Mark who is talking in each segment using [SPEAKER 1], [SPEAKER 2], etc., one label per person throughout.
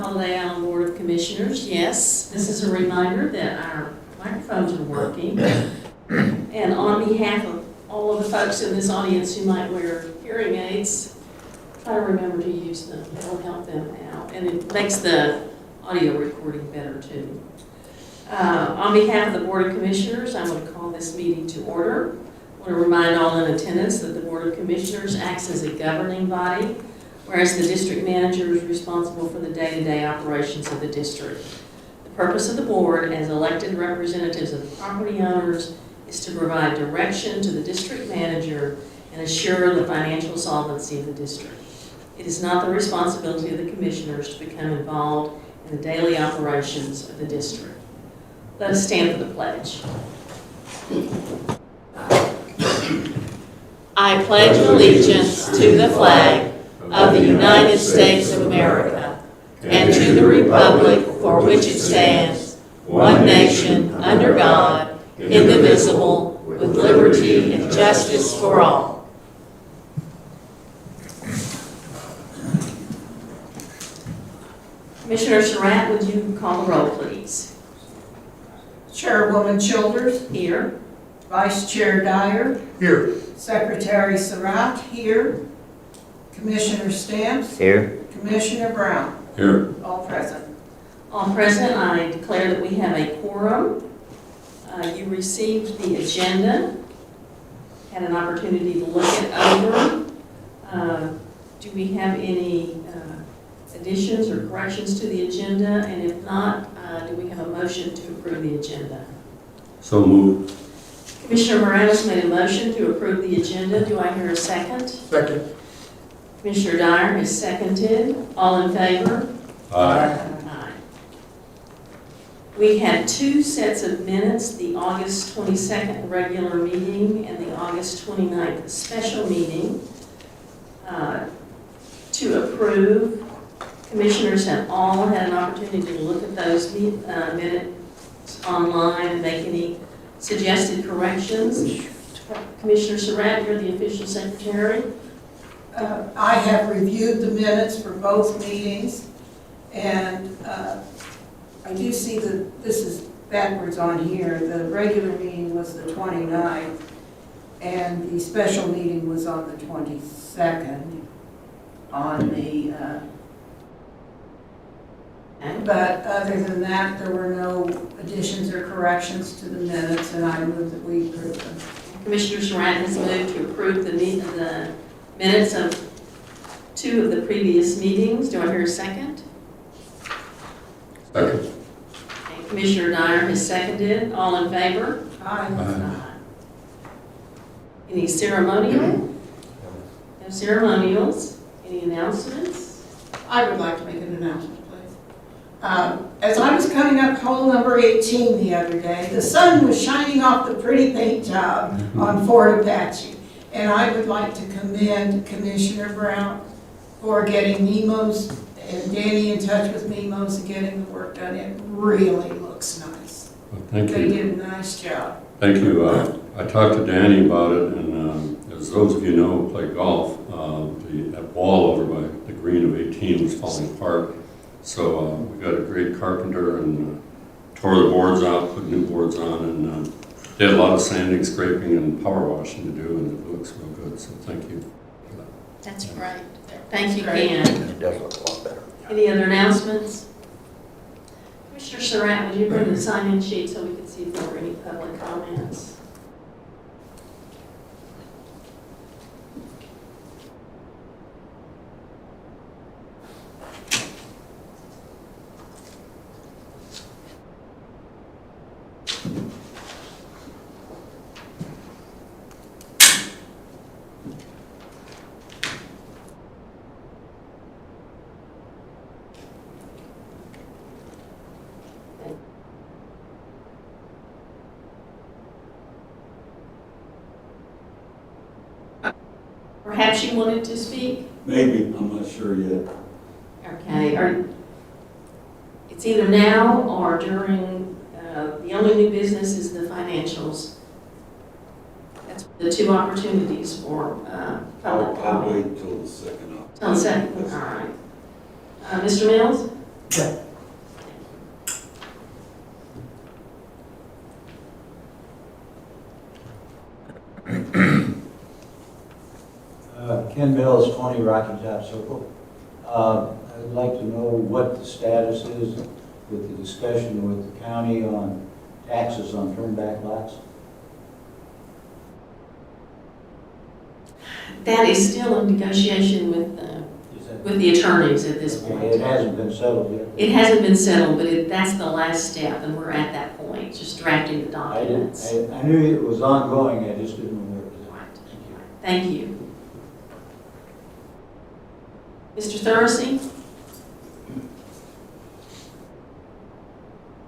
[SPEAKER 1] Holiday Island Board of Commissioners. Yes, this is a reminder that our microphones are working. And on behalf of all of the folks in this audience who might wear hearing aids, try to remember to use them. It'll help them out. And it makes the audio recording better too. On behalf of the Board of Commissioners, I'm going to call this meeting to order. I want to remind all in attendance that the Board of Commissioners acts as a governing body, whereas the district manager is responsible for the day-to-day operations of the district. The purpose of the board, as elected representatives of the property owners, is to provide direction to the district manager and assure the financial solvency of the district. It is not the responsibility of the commissioners to become involved in the daily operations of the district. Let us stand for the pledge. I pledge allegiance to the flag of the United States of America and to the republic for which it stands, one nation, under God, indivisible, with liberty and justice for all. Commissioner Surratt, would you call the roll, please?
[SPEAKER 2] Chairwoman Childers.
[SPEAKER 1] Here.
[SPEAKER 2] Vice Chair Dyer.
[SPEAKER 3] Here.
[SPEAKER 2] Secretary Surratt. Here. Commissioner Stamps.
[SPEAKER 4] Here.
[SPEAKER 2] Commissioner Brown.
[SPEAKER 3] Here.
[SPEAKER 2] All present.
[SPEAKER 1] All present, I declare that we have a quorum. You received the agenda, had an opportunity to look it over. Do we have any additions or corrections to the agenda? And if not, do we have a motion to approve the agenda?
[SPEAKER 3] So moved.
[SPEAKER 1] Commissioner Morales made a motion to approve the agenda. Do I hear a second?
[SPEAKER 3] Second.
[SPEAKER 1] Commissioner Dyer has seconded. All in favor?
[SPEAKER 3] Aye.
[SPEAKER 1] Aye. We had two sets of minutes, the August 22nd regular meeting and the August 29th special meeting to approve. Commissioners have all had an opportunity to look at those minutes online and make any suggested corrections. Commissioner Surratt, you're the official secretary.
[SPEAKER 2] I have reviewed the minutes for both meetings, and I do see that this is backwards on here. The regular meeting was the 29th, and the special meeting was on the 22nd on the but other than that, there were no additions or corrections to the minutes, and I move that we approve them.
[SPEAKER 1] Commissioner Surratt has moved to approve the minutes of two of the previous meetings. Do I hear a second?
[SPEAKER 3] Second.
[SPEAKER 1] And Commissioner Dyer has seconded. All in favor?
[SPEAKER 2] Aye.
[SPEAKER 1] Aye. Any ceremonial? No ceremonials. Any announcements?
[SPEAKER 2] I would like to make an announcement, please. As I was coming up hole number 18 the other day, the sun was shining off the pretty paint job on Fort Apache. And I would like to commend Commissioner Brown for getting Nemo's and Danny in touch with Nemo's and getting the work done. It really looks nice.
[SPEAKER 3] Well, thank
[SPEAKER 2] They
[SPEAKER 3] you.
[SPEAKER 2] did a nice job.
[SPEAKER 3] Thank you. I talked to Danny about it, and as those of you know who play golf, that wall over by the green of 18 was falling apart. So we got a great carpenter and tore the boards out, put new boards on, and they had a lot of sanding, scraping, and power washing to do, and it looks real good. So thank you for that.
[SPEAKER 1] That's great. Thank you,
[SPEAKER 2] Great.
[SPEAKER 1] Ken.
[SPEAKER 4] It does look a lot better.
[SPEAKER 1] Any other announcements? Commissioner Surratt, would you bring the sign-in sheet so we can see if there were any public comments? Perhaps you wanted to speak?
[SPEAKER 5] Maybe, I'm not sure yet.
[SPEAKER 1] Okay, it's either now or during, the only new business is the financials. That's the two opportunities for public
[SPEAKER 5] I'll
[SPEAKER 1] comment.
[SPEAKER 5] wait till the second.
[SPEAKER 1] Till the second, all right. Mr. Mills?
[SPEAKER 4] Yeah.
[SPEAKER 6] Ken Mills, 20 Rocky Top Circle. I'd like to know what the status is with the discussion with the county on taxes on turnback lots.
[SPEAKER 1] That is still in negotiation with the attorneys at this
[SPEAKER 6] Okay,
[SPEAKER 1] point.
[SPEAKER 6] it hasn't been settled yet.
[SPEAKER 1] It hasn't been settled, but that's the last step, and we're at that point, just drafting the documents.
[SPEAKER 6] I knew it was ongoing, I just didn't know where it was at. Thank you.
[SPEAKER 1] Thank you. Mr. Thursey?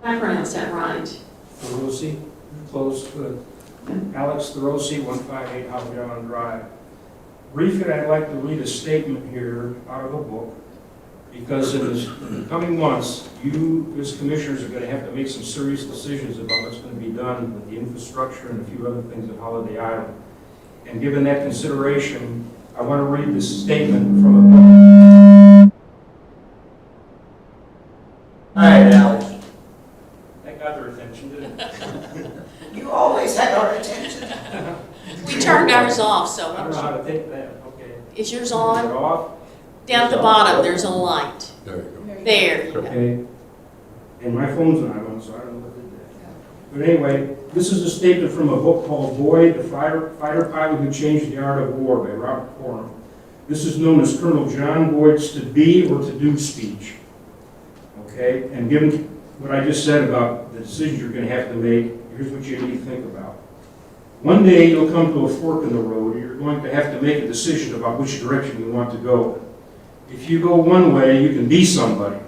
[SPEAKER 1] I pronounced that right.
[SPEAKER 7] Thursey, close to Alex Thursey, 158 Howard Drive. Briefly, I'd like to read a statement here out of a book, because in the coming months, you as commissioners are going to have to make some serious decisions about what's going to be done with the infrastructure and a few other things at Holiday Island. And given that consideration, I want to read this statement from a book.
[SPEAKER 6] All right, Alex.
[SPEAKER 7] That got their attention, didn't it?
[SPEAKER 2] You always had our attention.
[SPEAKER 1] We turned ours off, so
[SPEAKER 7] I don't know how to take that, okay.
[SPEAKER 1] is yours
[SPEAKER 7] Is it
[SPEAKER 1] on?
[SPEAKER 7] off?
[SPEAKER 1] Down at the bottom, there's a light.
[SPEAKER 3] There you go.
[SPEAKER 1] There you go.
[SPEAKER 7] Okay, and my phone's not on, so I don't know what did that. But anyway, this is a statement from a book called Boyd, the Fighter Pilot Who Changed the Art of War by Robert Coram. This is known as Colonel John Boyd's to be or to do speech. Okay, and given what I just said about the decisions you're going to have to make, here's what you need to think about. One day you'll come to a fork in the road, and you're going to have to make a decision about which direction you want to go. If you go one way, you can be somebody.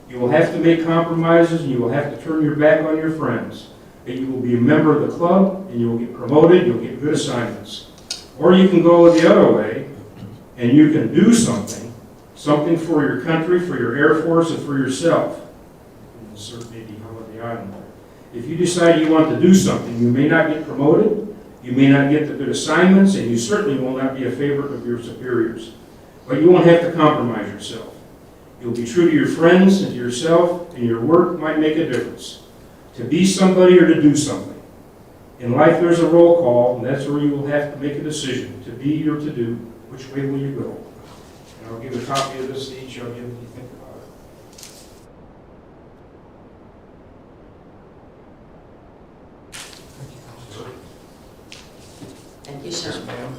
[SPEAKER 7] You will have to make compromises, and you will have to turn your back on your friends. And you will be a member of the club, and you will get promoted, you'll get good assignments. Or you can go the other way, and you can do something for your country, for your Air Force, and for yourself. Insert maybe Holiday Island. If you decide you want to do something, you may not get promoted, you may not get the good assignments, and you certainly will not be a favorite of your superiors. But you won't have to compromise yourself. You'll be true to your friends and to yourself, and your work might make a difference. To be somebody or to do something. In life there's a roll call, and that's where you will have to make a decision, to be or to do. Which way will you go? And I'll give a copy of this to each of you if you think about it.
[SPEAKER 1] Thank you, sir.
[SPEAKER 7] Ma'am.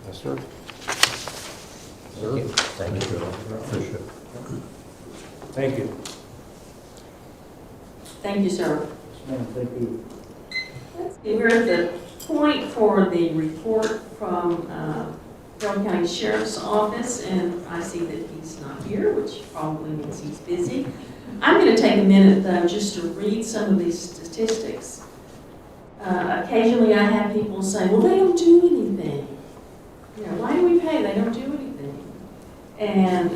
[SPEAKER 4] Yes, sir.
[SPEAKER 3] Thank you. Appreciate it.
[SPEAKER 7] Thank you.
[SPEAKER 1] Thank you, sir.
[SPEAKER 6] Ma'am, thank you.
[SPEAKER 1] We're at the point for the report from Carroll County Sheriff's Office, and I see that he's not here, which probably means he's busy. I'm going to take a minute, though, just to read some of these statistics. Occasionally I have people say, well, they don't do anything. You know, why do we pay? They don't do anything. And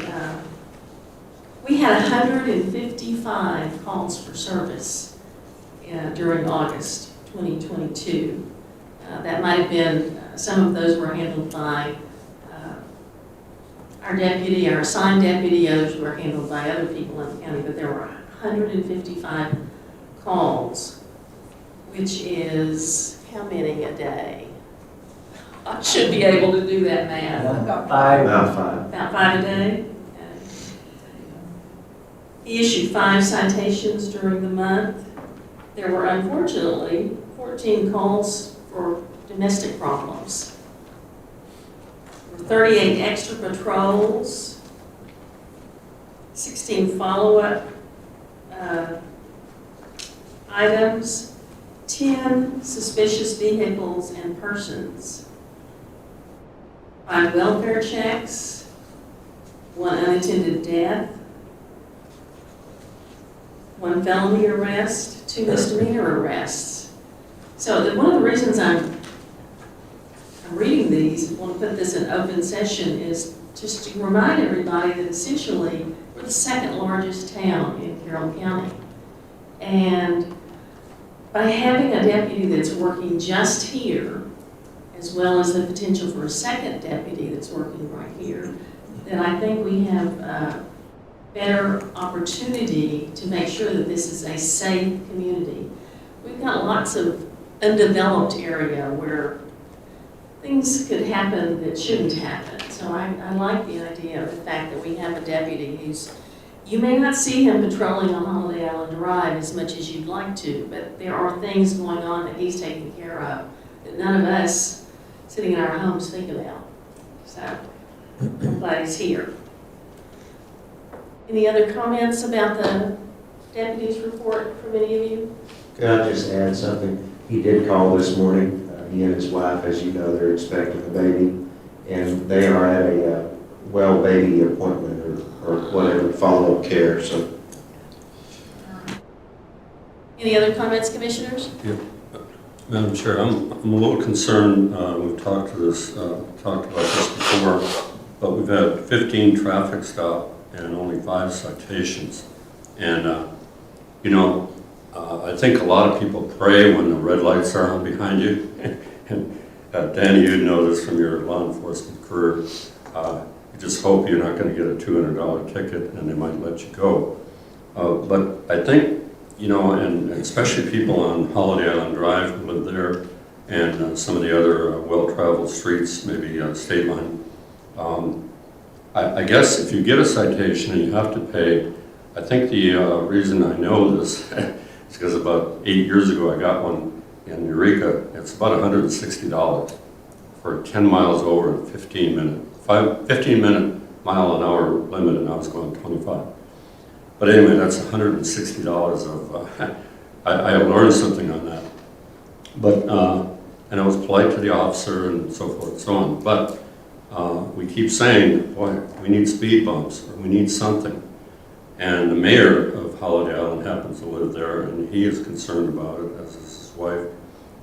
[SPEAKER 1] we had 155 calls for service during August 2022. That might have been, some of those were handled by our deputy, our assigned deputy, others were handled by other people in the county, but there were 155 calls, which is how many a day? I should be able to do that math.
[SPEAKER 6] About 5.
[SPEAKER 1] About 5 a day? Okay. He issued 5 citations during the month. There were unfortunately 14 calls for domestic problems. There were 38 extra patrols, 16 follow-up items, 10 suspicious vehicles and persons, 5 welfare checks, 1 unattended death, 1 felony arrest, 2 misdemeanor arrests. So one of the reasons I'm reading these, I want to put this in open session, is just to remind everybody that essentially we're the second largest town in Carroll County. And by having a deputy that's working just here, as well as the potential for a second deputy that's working right here, then I think we have a better opportunity to make sure that this is a safe community. We've got lots of undeveloped area where things could happen that shouldn't happen. So I like the idea of the fact that we have a deputy who's, you may not see him patrolling on Holiday Island Drive as much as you'd like to, but there are things going on that he's taking care of that none of us sitting in our homes think about. So I'm glad he's here. Any other comments about the deputy's report from any of you?
[SPEAKER 4] Could I just add something? He did call this morning. He and his wife, as you know, they're expecting a baby, and they are at a well baby appointment or whatever, follow-up care, so.
[SPEAKER 1] Any other comments, commissioners?
[SPEAKER 3] Madam Chair, I'm a little concerned. We've talked about this before, but we've had 15 traffic stops and only 5 citations. And I think a lot of people pray when the red lights are on behind you. And Danny, you know this from your law enforcement career. You just hope you're not going to get a $200 ticket and they might let you go. But I think, and especially people on Holiday Island Drive who live there, and some of the other well-traveled streets, maybe State Line. I guess if you get a citation and you have to pay, I think the reason I know this is because about 8 years ago I got one in Eureka. It's about $160 for 10 miles over a 15-minute mile-an-hour limit, and I was going 25. But anyway, that's $160 of, I learned something on that. But, and I was polite to the officer and so forth and so on. But we keep saying, boy, we need speed bumps, or we need something. And the mayor of Holiday Island happens to live there, and he is concerned about it, as is his wife.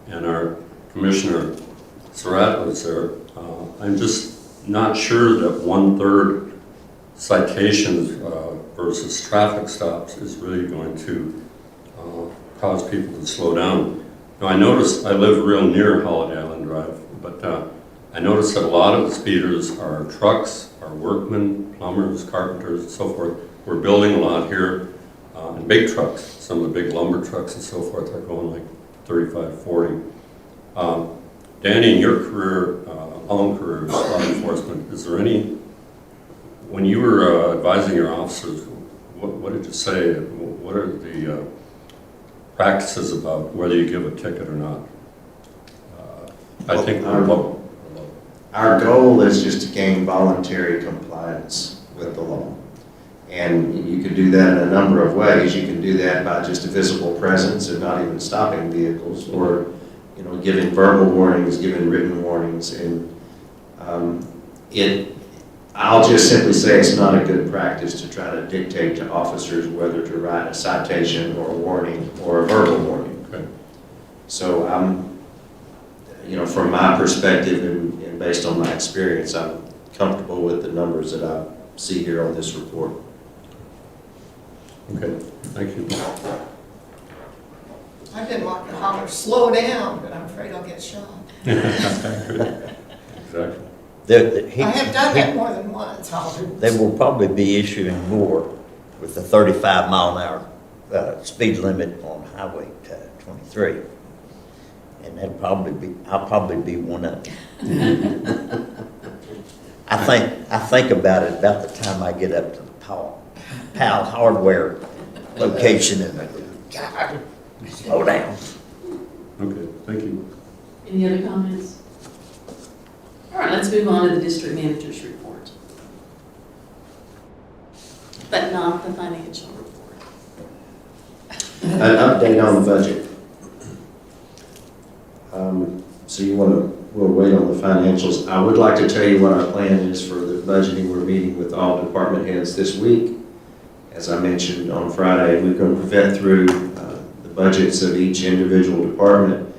[SPEAKER 3] And our commissioner, Surratt, lives there. I'm just not sure that 1/3 citations versus traffic stops is really going to cause people to slow down. Now, I noticed, I live real near Holiday Island Drive, but I noticed that a lot of the speeders are trucks, are workmen, plumbers, carpenters, and so forth. We're building a lot here, and big trucks, some of the big lumber trucks and so forth are going like 35, 40. Danny, in your career, long career as law enforcement, is there any, when you were advising your officers, what did you say? What are the practices about whether you give a ticket or not? I think
[SPEAKER 4] Our goal is just to gain voluntary compliance with the law. And you can do that in a number of ways. You can do that by just a visible presence and not even stopping vehicles, or giving verbal warnings, giving written warnings. And I'll just simply say it's not a good practice to try to dictate to officers whether to write a citation or a warning or a verbal warning.
[SPEAKER 3] Okay.
[SPEAKER 4] So from my perspective and based on my experience, I'm comfortable with the numbers that I see here on this report.
[SPEAKER 3] Okay, thank you.
[SPEAKER 2] I didn't like to holler, slow down, but I'm afraid I'll get shot.
[SPEAKER 3] Exactly.
[SPEAKER 2] I have done that more than once, hollered.
[SPEAKER 8] They will probably be issuing more with the 35-mile-an-hour speed limit on Highway 23. And I'll probably be one of them. I think about it about the time I get up to the Powell Hardware location and I go, God, slow down.
[SPEAKER 3] Okay, thank you.
[SPEAKER 1] Any other comments? All right, let's move on to the district manager's report. But not the financial report.
[SPEAKER 4] An update on the budget. So we'll wait on the financials. I would like to tell you what our plan is for the budgeting. We're meeting with all department heads this week. As I mentioned on Friday, we're going to vet through the budgets of each individual department.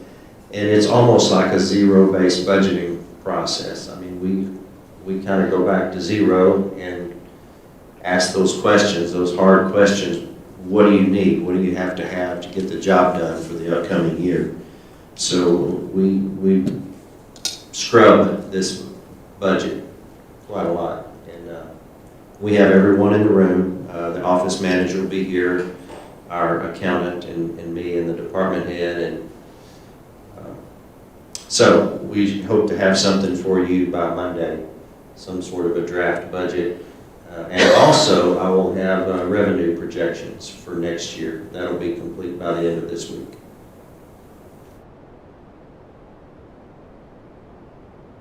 [SPEAKER 4] And it's almost like a zero-based budgeting process. I mean, we kind of go back to zero and ask those questions, those hard questions. What do you need? What do you have to get the job done for the upcoming year? So we scrub this budget quite a lot, and We have everyone in the room. The office manager will be here, our accountant, and me, and the department head. And so we hope to have something for you by Monday, some sort of a draft budget. And also, I will have revenue projections for next year. That'll be complete by the end of this week.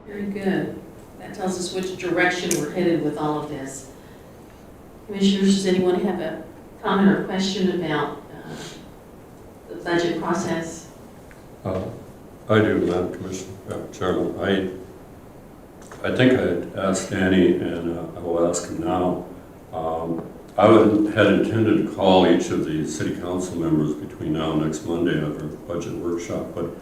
[SPEAKER 1] Very good. That tells us which direction we're headed with all of this. Commissioners, does anyone have a comment or question about the budget process?
[SPEAKER 3] I do, Madam Commissioner, Chairman. I think I had asked Danny, and I will ask him now. I had intended to call each of the city council members between now and next Monday at our budget workshop, but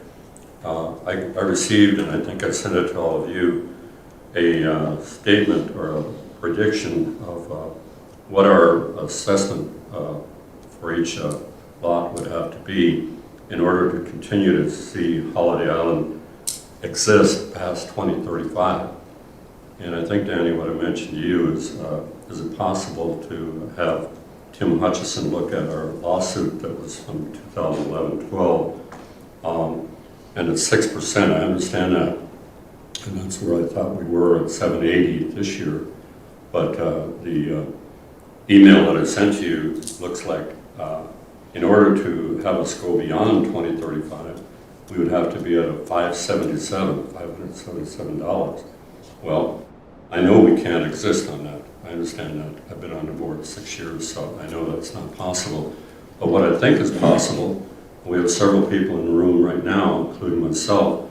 [SPEAKER 3] I received, and I think I sent it to all of you, a statement or a prediction of what our assessment for each lot would have to be in order to continue to see Holiday Island exist past 2035. And I think, Danny, what I mentioned to you is it possible to have Tim Hutchison look at our lawsuit that was from 2011-12, and it's 6%, I understand that, and that's where I thought we were at 780 this year, but the email that I sent to you looks like in order to have us go beyond 2035, we would have to be at a $577. Well, I know we can't exist on that. I understand that. I've been on the board 6 years, so I know that's not possible. But what I think is possible, we have several people in the room right now, including myself,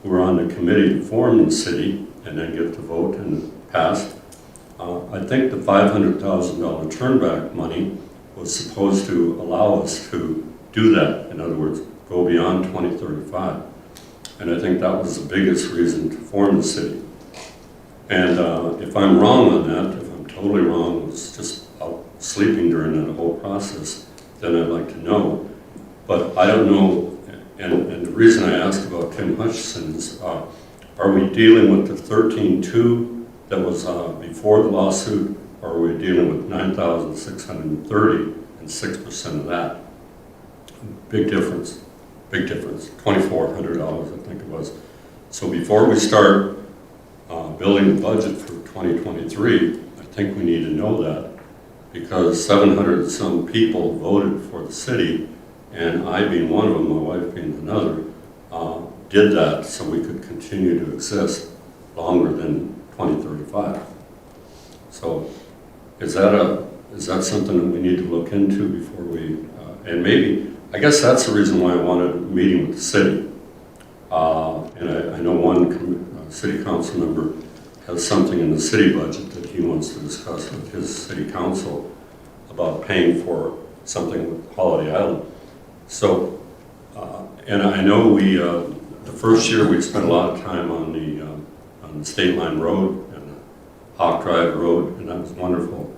[SPEAKER 3] who are on the committee to form the city and then get to vote and pass. I think the $500,000 turnback money was supposed to allow us to do that. In other words, go beyond 2035. And I think that was the biggest reason to form the city. And if I'm wrong on that, if I'm totally wrong, was just out sleeping during that whole process, then I'd like to know. But I don't know, and the reason I asked about Tim Hutchison is, are we dealing with the 13.2 that was before the lawsuit, or are we dealing with 9,630 and 6% of that? Big difference, $2,400 I think it was. So before we start building the budget for 2023, I think we need to know that, because 700 some people voted for the city, and I being one of them, my wife being another, did that so we could continue to exist longer than 2035. So is that something that we need to look into before we, and maybe, I guess that's the reason why I wanted a meeting with the city. And I know one city council member has something in the city budget that he wants to discuss with his city council about paying for something with Holiday Island. So, and I know the first year we spent a lot of time on the State Line Road and the Hawk Drive Road, and that was wonderful.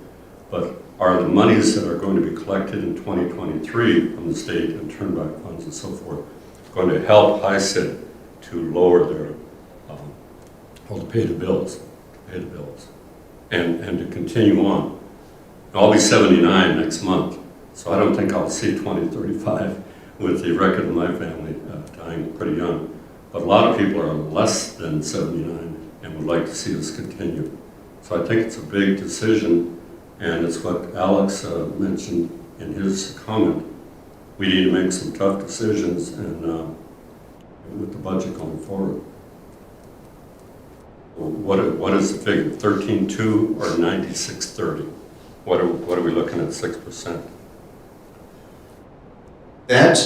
[SPEAKER 3] But are the monies that are going to be collected in 2023 from the state and turnback funds and so forth going to help HICID to lower their, to pay the bills, and to continue on? I'll be 79 next month, so I don't think I'll see 2035 with the record of my family dying pretty young. But a lot of people are less than 79 and would like to see us continue. So I think it's a big decision, and it's what Alex mentioned in his comment. We need to make some tough decisions and with the budget going forward. What is the figure, 13.2 or 96.30? What are we looking at, 6%?
[SPEAKER 4] That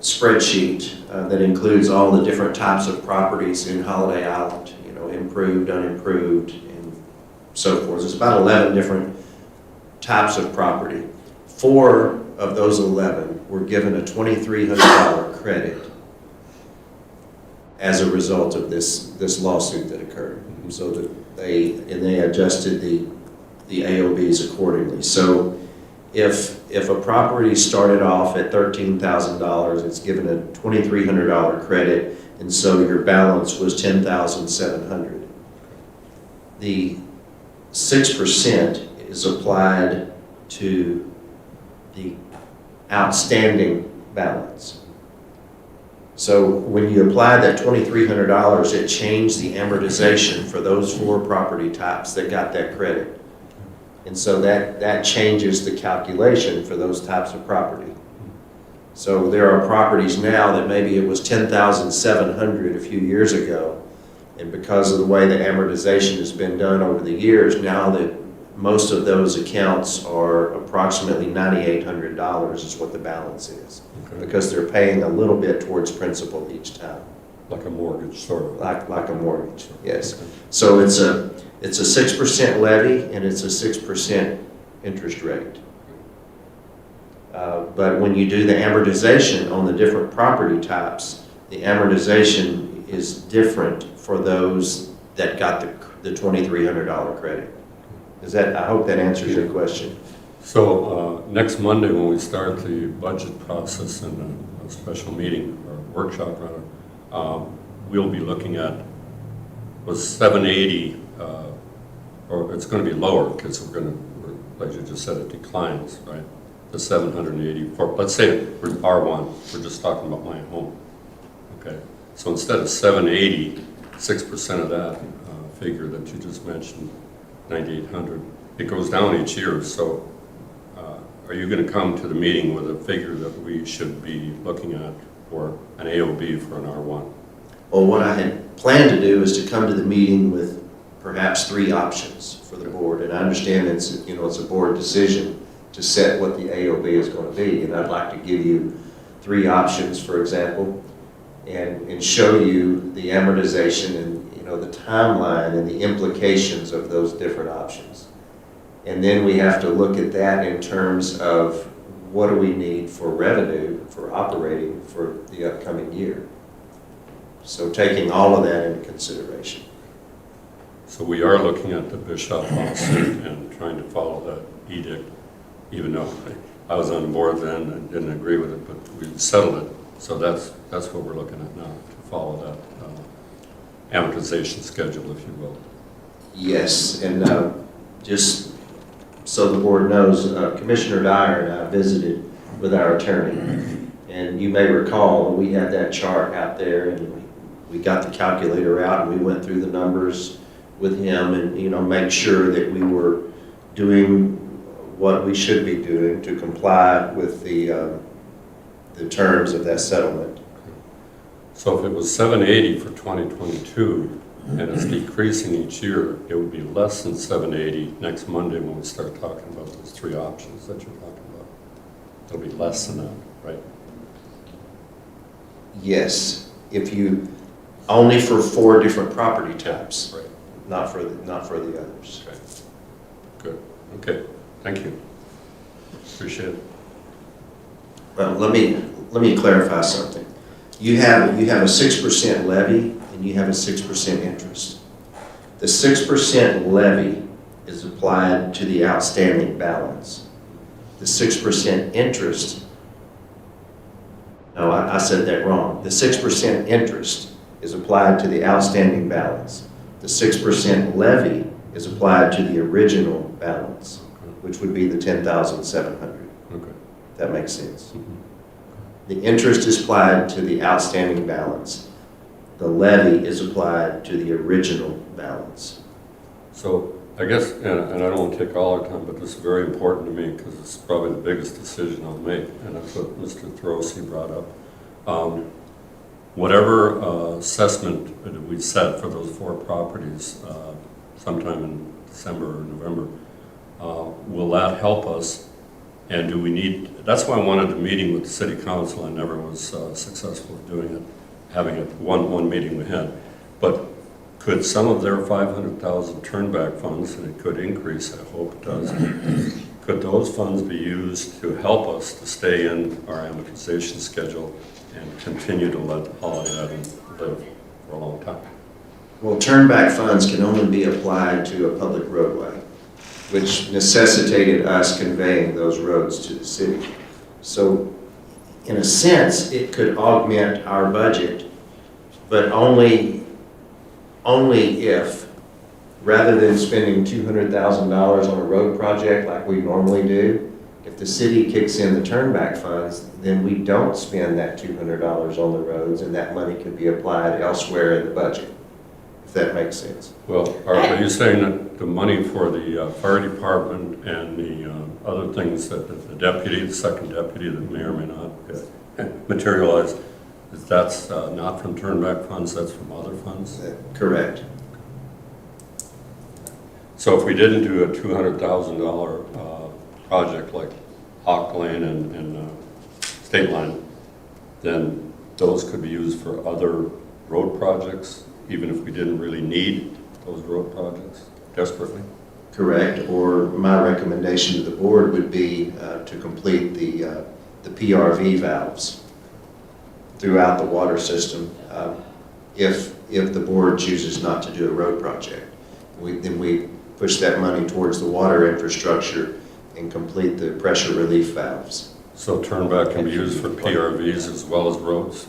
[SPEAKER 4] spreadsheet that includes all the different types of properties in Holiday Island, you know, improved, unimproved, and so forth. There's about 11 different types of property. 4 of those 11 were given a $2,300 credit as a result of this lawsuit that occurred. So that they adjusted the AOBs accordingly. So if a property started off at $13,000, it's given a $2,300 credit, and so your balance was $10,700. The 6% is applied to the outstanding balance. So when you apply that $2,300, it changed the amortization for those 4 property types that got that credit. And so that changes the calculation for those types of property. So there are properties now that maybe it was $10,700 a few years ago, and because of the way the amortization has been done over the years, now that most of those accounts are approximately $9,800 is what the balance is.
[SPEAKER 3] Okay.
[SPEAKER 4] Because they're paying a little bit towards principal each time,
[SPEAKER 3] Like a mortgage, sort of.
[SPEAKER 4] like a mortgage, yes. So it's a 6% levy and it's a 6% interest rate. But when you do the amortization on the different property types, the amortization is different for those that got the $2,300 credit. I hope that answers your question.
[SPEAKER 3] So next Monday, when we start the budget process in a special meeting, or workshop rather, we'll be looking at, was 780, or it's going to be lower because like you just said, it declines, right? The 784, let's say we're R1, we're just talking about my home, okay? So instead of 780, 6% of that figure that you just mentioned, 9,800, it goes down each year. So are you going to come to the meeting with a figure that we should be looking at for an AOB for an R1?
[SPEAKER 4] Well, what I had planned to do is to come to the meeting with perhaps 3 options for the board. And I understand it's a board decision to set what the AOB is going to be. And I'd like to give you 3 options, for example, and show you the amortization and the timeline and the implications of those different options. And then we have to look at that in terms of what do we need for revenue, for operating for the upcoming year. So taking all of that into consideration.
[SPEAKER 3] So we are looking at the Bishop lawsuit and trying to follow that edict, even though I was on the board then and didn't agree with it, but we settled it. So that's what we're looking at now, to follow that amortization schedule, if you will.
[SPEAKER 4] Yes, and just so the board knows, Commissioner Dyer and I visited with our attorney. And you may recall, we had that chart out there and we got the calculator out and we went through the numbers with him and, make sure that we were doing what we should be doing to comply with the terms of that settlement.
[SPEAKER 3] So if it was 780 for 2022 and it's decreasing each year, it would be less than 780 next Monday when we start talking about those 3 options that you're talking about. It'll be less than that, right?
[SPEAKER 4] Yes, if you, only for 4 different property types,
[SPEAKER 3] Right.
[SPEAKER 4] not for the others.
[SPEAKER 3] Okay. Good. Okay. Thank you. Appreciate it.
[SPEAKER 4] Well, let me clarify something. You have a 6% levy and you have a 6% interest. The 6% levy is applied to the outstanding balance. The 6% interest, no, I said that wrong. The 6% interest is applied to the outstanding balance. The 6% levy is applied to the original balance, which would be the $10,700.
[SPEAKER 3] Okay.
[SPEAKER 4] That makes sense.
[SPEAKER 3] Mhm.
[SPEAKER 4] The interest is applied to the outstanding balance. The levy is applied to the original balance.
[SPEAKER 3] So I guess, and I don't want to take all our time, but this is very important to me because it's probably the biggest decision I'll make, and that's what Mr. Throsi brought up. Whatever assessment that we set for those 4 properties sometime in December or November, will that help us? And do we need, that's why I wanted the meeting with the city council. I never was successful at doing it, having it one meeting we had. But could some of their 500,000 turnback funds, and it could increase, I hope it does, could those funds be used to help us to stay in our amortization schedule and continue to let Holiday Island live for a long time?
[SPEAKER 4] Well, turnback funds can only be applied to a public roadway, which necessitated us conveying those roads to the city. So in a sense, it could augment our budget, but only if rather than spending $200,000 on a road project like we normally do, if the city kicks in the turnback funds, then we don't spend that $200 on the roads, and that money can be applied elsewhere in the budget, if that makes sense.
[SPEAKER 3] Well, are you saying that the money for the fire department and the other things that the deputy, the second deputy that may or may not materialize, that's not from turnback funds, that's from other funds?
[SPEAKER 4] Correct.
[SPEAKER 3] So if we didn't do a $200,000 project like Hawk Lane and State Line, then those could be used for other road projects, even if we didn't really need those road projects desperately?
[SPEAKER 4] Correct, or my recommendation to the board would be to complete the PRV valves throughout the water system, if the board chooses not to do a road project. Then we push that money towards the water infrastructure and complete the pressure relief valves.
[SPEAKER 3] So turnback can be used for PRVs as well as roads?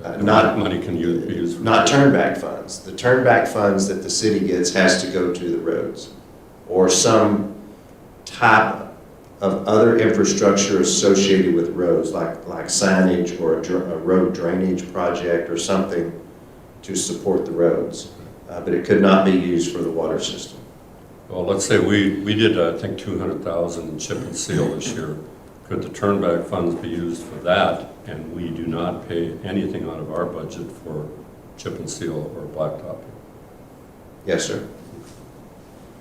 [SPEAKER 3] Money can be used for...
[SPEAKER 4] Not turnback funds. The turnback funds that the city gets has to go to the roads, or some type of other infrastructure associated with roads, like signage or a road drainage project or something to support the roads. But it could not be used for the water system.
[SPEAKER 3] Well, let's say we did, I think, 200,000 in chip and seal this year. Could the turnback funds be used for that, and we do not pay anything out of our budget for chip and seal or blacktop?
[SPEAKER 4] Yes, sir.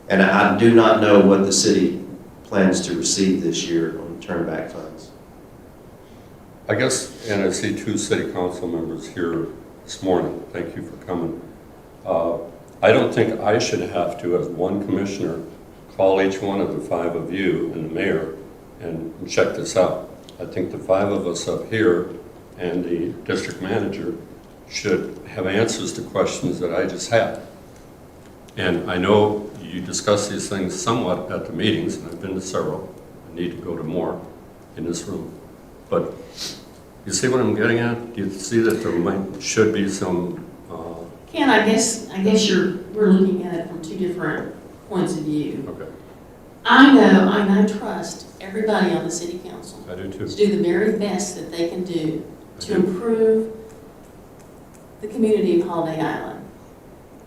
[SPEAKER 4] And I do not know what the city plans to receive this year on turnback funds.
[SPEAKER 3] I guess, and I see two city council members here this morning. Thank you for coming. I don't think I should have to, as one commissioner, call each one of the five of you and the mayor and check this out. I think the five of us up here and the district manager should have answers to questions that I just had. And I know you discuss these things somewhat at the meetings, and I've been to several. I need to go to more in this room. But you see what I'm getting at? Do you see that there should be some...
[SPEAKER 1] Ken, I guess we're looking at it from two different points of view.
[SPEAKER 3] Okay,
[SPEAKER 1] I know, and I trust everybody on the city council
[SPEAKER 3] I do too.
[SPEAKER 1] to do the very best that they can do to improve the community of Holiday Island.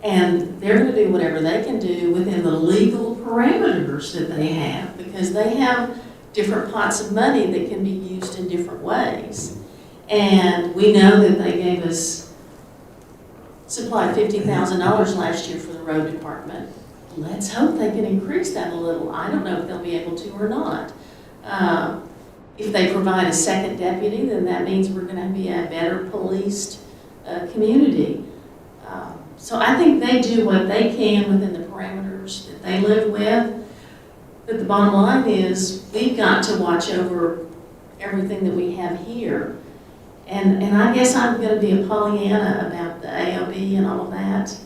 [SPEAKER 1] And they're going to do whatever they can do within the legal parameters that they have, because they have different pots of money that can be used in different ways. And we know that they gave us, supplied $50,000 last year for the road department. Let's hope they can increase that a little. I don't know if they'll be able to or not. If they provide a second deputy, then that means we're going to be a better policed community. So I think they do what they can within the parameters that they live with. But the bottom line is we've got to watch over everything that we have here. And I guess I'm going to be a Pollyanna about the Aob and all of that.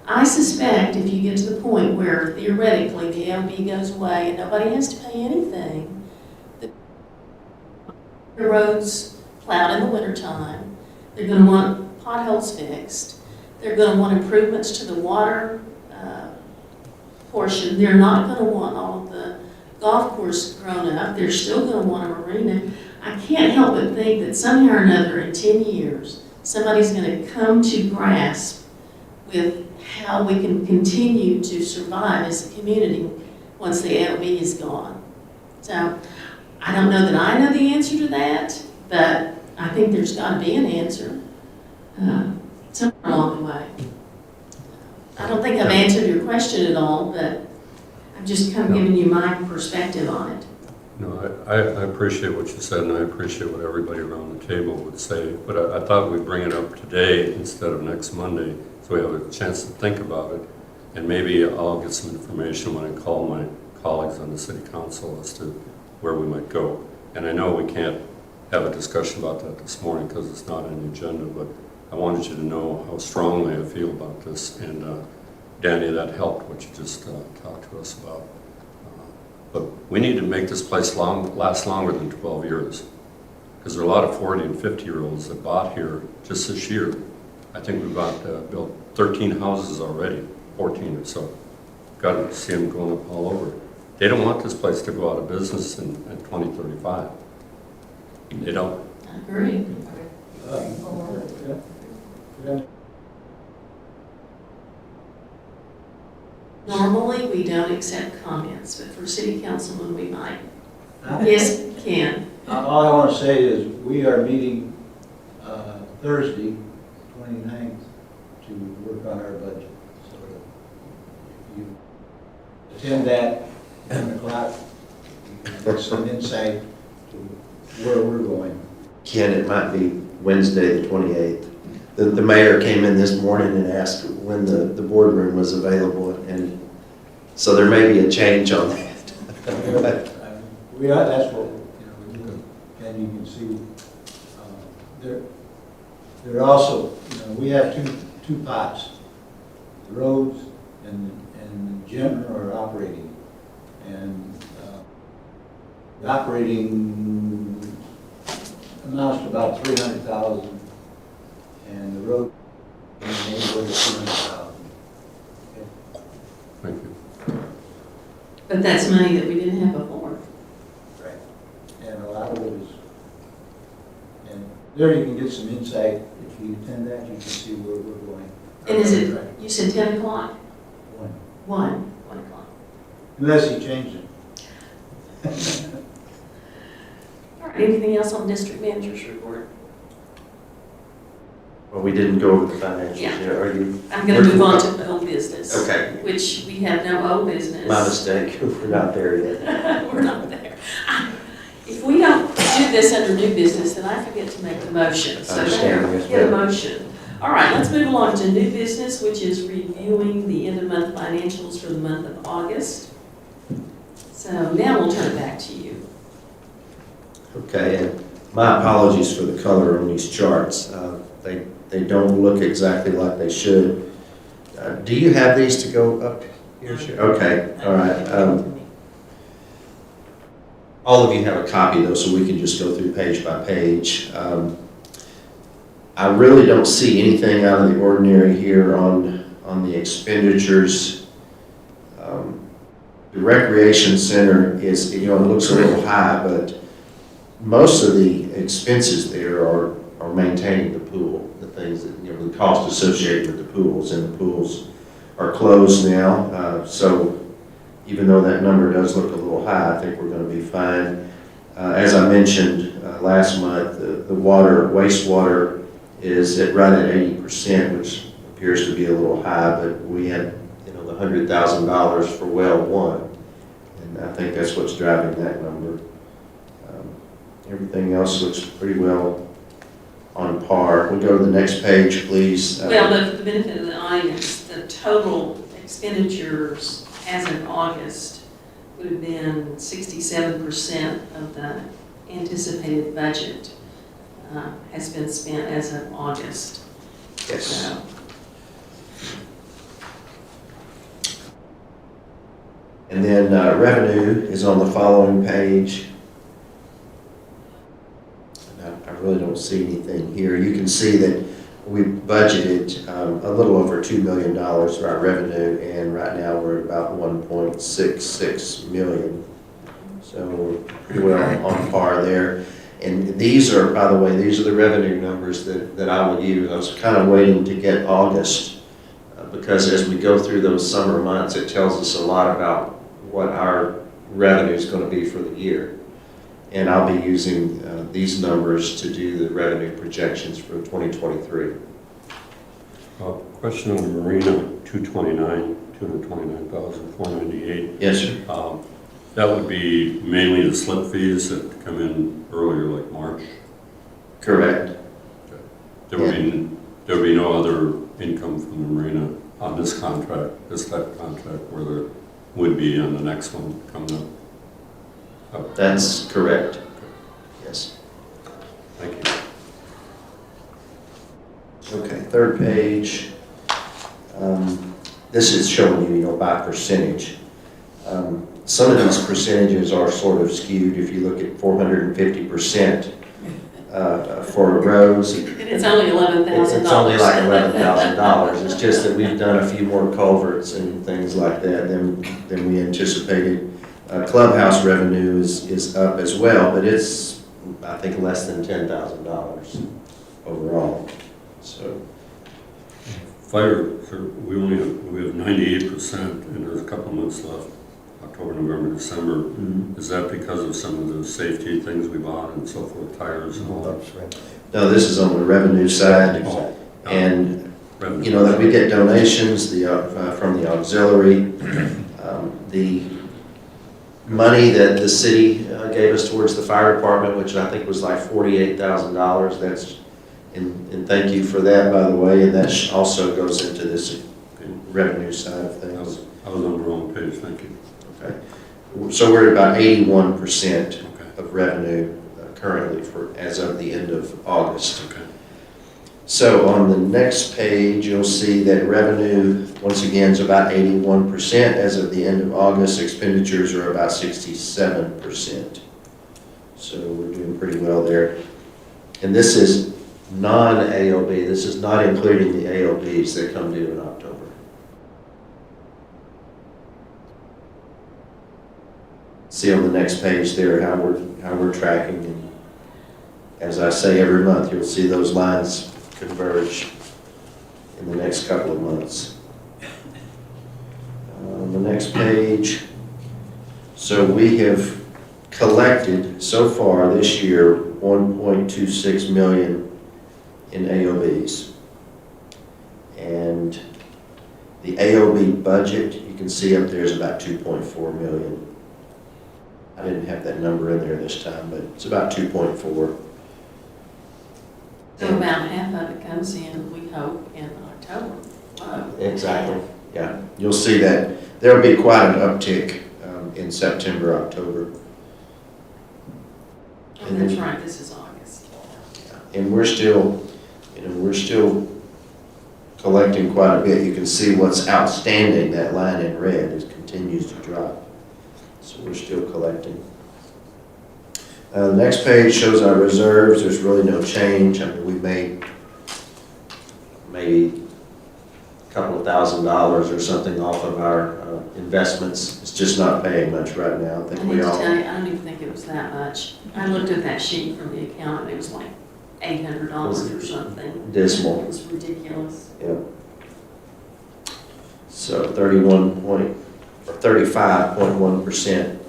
[SPEAKER 1] I suspect if you get to the point where theoretically the Aob goes away and nobody has to pay anything, the roads plowed in the wintertime, they're going to want potholes fixed, they're going to want improvements to the water portion, they're not going to want all of the golf course grown up, they're still going to want a marina. I can't help but think that somehow or another in 10 years, somebody's going to come to grasp with how we can continue to survive as a community once the Aob is gone. So I don't know that I know the answer to that, but I think there's got to be an answer somewhere along the way. I don't think I've answered your question at all, but I'm just kind of giving you my perspective on it.
[SPEAKER 3] No, I appreciate what you said, and I appreciate what everybody around the table would say, but I thought we'd bring it up today instead of next Monday, so we have a chance to think about it, and maybe I'll get some information when I call my colleagues on the city council as to where we might go. And I know we can't have a discussion about that this morning because it's not on the agenda, but I wanted you to know how strongly I feel about this, and Danny, that helped what you just talked to us about. But we need to make this place last longer than 12 years. Because there are a lot of 40 and 50-year-olds that bought here just this year. I think we've built 13 houses already. 14 or so. Got to see them going up all over. They don't want this place to go out of business in 2035. They don't.
[SPEAKER 1] I agree. Normally, we don't accept comments, but for city councilmen, we might. Yes, Ken.
[SPEAKER 6] All I want to say is, we are meeting Thursday, 29th, to work on our budget. So if you attend that, 10 o'clock, you can get some insight to where we're going.
[SPEAKER 4] Ken, it might be Wednesday, the 28th. The mayor came in this morning and asked when the boardroom was available, and so there may be a change on that.
[SPEAKER 6] We are, that's what, we do, and you can see, there are also, we have two pots, the roads and general or operating, and the operating amounts to about 300,000, and the road in the neighborhood of 200,000.
[SPEAKER 3] Thank you.
[SPEAKER 1] But that's money that we didn't have before.
[SPEAKER 6] Right. And a lot of it is, and there you can get some insight. If you attend that, you can see where we're going.
[SPEAKER 1] And is it, you said 10 o'clock?
[SPEAKER 6] One.
[SPEAKER 1] 1 o'clock.
[SPEAKER 6] Unless you change it.
[SPEAKER 1] All right, anything else on district manager's report?
[SPEAKER 4] Well, we didn't go over the financials
[SPEAKER 1] Yeah.
[SPEAKER 4] yet. Are you?
[SPEAKER 1] I'm going to move on to old business.
[SPEAKER 4] Okay.
[SPEAKER 1] Which we have no old business.
[SPEAKER 4] My mistake. We're not there yet.
[SPEAKER 1] We're not there. If we don't do this under new business, then I forget to make the motion. So
[SPEAKER 4] Understand,
[SPEAKER 1] there,
[SPEAKER 4] yes,
[SPEAKER 1] get a
[SPEAKER 4] ma'am.
[SPEAKER 1] motion. All right, let's move along to new business, which is reviewing the end of month financials for the month of August. So now we'll turn it back to you.
[SPEAKER 4] Okay, and my apologies for the color on these charts. They don't look exactly like they should. Do you have these to go up here? Okay, all right. All of you have a copy though, so we can just go through page by page. I really don't see anything out of the ordinary here on the expenditures. The recreation center is, it looks a little high, but most of the expenses there are maintaining the pool, the things that, the cost associated with the pools, and the pools are closed now. So even though that number does look a little high, I think we're going to be fine. As I mentioned last month, the wastewater is right at 80%, which appears to be a little high, but we had, the $100,000 for well one, and I think that's what's driving that number. Everything else looks pretty well on par. We'll go to the next page, please.
[SPEAKER 1] Well, the benefit of the audience, the total expenditures as of August would have been 67% of the anticipated budget has been spent as of August.
[SPEAKER 4] Yes.
[SPEAKER 1] So,
[SPEAKER 4] And then revenue is on the following page. I really don't see anything here. You can see that we budgeted a little over $2 million for our revenue, and right now we're at about 1.66 million. So we're pretty well on par there. And these are, by the way, these are the revenue numbers that I would use. I was kind of waiting to get August because as we go through those summer months, it tells us a lot about what our revenue is going to be for the year. And I'll be using these numbers to do the revenue projections for 2023.
[SPEAKER 3] Question on the marina, 229,498.
[SPEAKER 4] Yes, sir.
[SPEAKER 3] That would be mainly the slip fees that come in earlier, like March.
[SPEAKER 4] Correct.
[SPEAKER 3] There would be no other income from the marina on this contract, this type of contract, where there would be on the next one coming up. Oh,
[SPEAKER 4] That's correct. Yes.
[SPEAKER 3] thank you.
[SPEAKER 4] Okay, third page. This is showing you, by percentage. Some of these percentages are sort of skewed. If you look at 450%, for roads.
[SPEAKER 1] It's only $11,000.
[SPEAKER 4] It's only like $11,000. It's just that we've done a few more culverts and things like that than we anticipated. Clubhouse revenue is up as well, but it's, I think, less than $10,000 overall, so.
[SPEAKER 3] Fire, we have 98%, and there's a couple months left, October, November, December. Is that because of some of the safety things we bought and so forth, tires and all that?
[SPEAKER 4] No, this is on the revenue side, and, you know, that we get donations from the auxiliary. The money that the city gave us towards the fire department, which I think was like $48,000, that's, and thank you for that, by the way, and that also goes into this revenue side of things.
[SPEAKER 3] I was on the wrong page, thank you.
[SPEAKER 4] Okay. So we're at about 81%
[SPEAKER 3] Okay.
[SPEAKER 4] of revenue currently as of the end of August.
[SPEAKER 3] Okay.
[SPEAKER 4] So on the next page, you'll see that revenue, once again, is about 81% as of the end of August. Expenditures are about 67%. So we're doing pretty well there. And this is non-AOB. This is not including the AOBs that come due in October. See on the next page there how we're tracking. And as I say every month, you'll see those lines converge in the next couple of months. On the next page, so we have collected so far this year $1.26 million in AOBs. And the AOB budget, you can see up there, is about $2.4 million. I didn't have that number in there this time, but it's about 2.4.
[SPEAKER 1] So about half of it comes in, we hope, in October. Wow.
[SPEAKER 4] Exactly, yeah. You'll see that there'll be quite an uptick in September, October.
[SPEAKER 1] Oh, that's right, this is August.
[SPEAKER 4] And we're still collecting quite a bit. You can see what's outstanding, that line in red, it continues to drop. So we're still collecting. The next page shows our reserves. There's really no change. I mean, we made maybe a couple of $1,000s or something off of our investments. It's just not paying much right now. I think
[SPEAKER 1] I need
[SPEAKER 4] we
[SPEAKER 1] to
[SPEAKER 4] all.
[SPEAKER 1] tell you, I don't even think it was that much. I looked at that sheet from the accountant, it was like $800 or something.
[SPEAKER 4] Dismal.
[SPEAKER 1] It was ridiculous.
[SPEAKER 4] Yep. So 35.1%.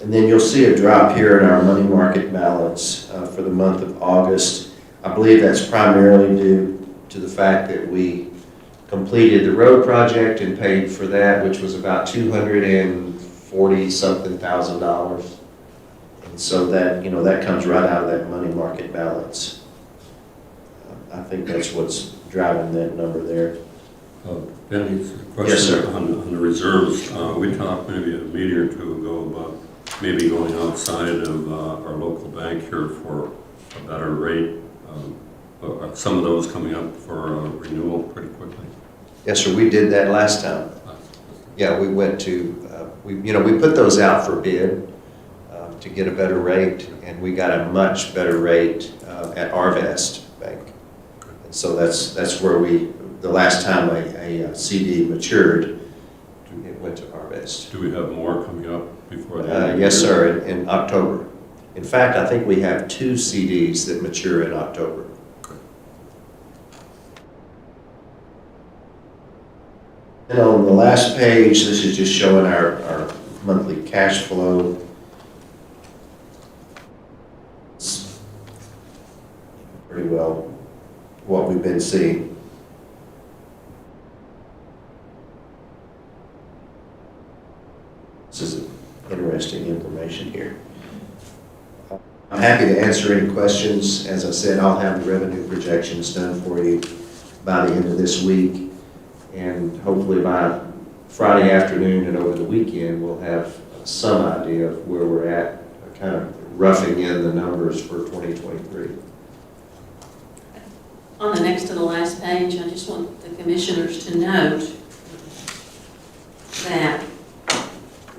[SPEAKER 4] And then you'll see a drop here in our money market balance for the month of August. I believe that's primarily due to the fact that we completed the road project and paid for that, which was about $240-something thousand. And so that, you know, that comes right out of that money market balance. I think that's what's driving that number there.
[SPEAKER 3] Benny, a question.
[SPEAKER 4] Yes, sir.
[SPEAKER 3] On the reserves. We talked maybe a meeting or two ago about maybe going outside of our local bank here for a better rate. Are some of those coming up for renewal pretty quickly?
[SPEAKER 4] Yes, sir, we did that last time. Yeah, we went to, we put those out for bid to get a better rate, and we got a much better rate at Arvest Bank. And so that's where the last time a CD matured, it went to Arvest.
[SPEAKER 3] Do we have more coming up before that?
[SPEAKER 4] Yes, sir, in October. In fact, I think we have 2 CDs that mature in October. And on the last page, this is just showing our monthly cash flow. It's pretty well what we've been seeing. This is interesting information here. I'm happy to answer any questions. As I said, I'll have the revenue projections done for you by the end of this week. And hopefully by Friday afternoon and over the weekend, we'll have some idea of where we're at, kind of roughing in the numbers for 2023.
[SPEAKER 1] On the next to the last page, I just want the commissioners to note that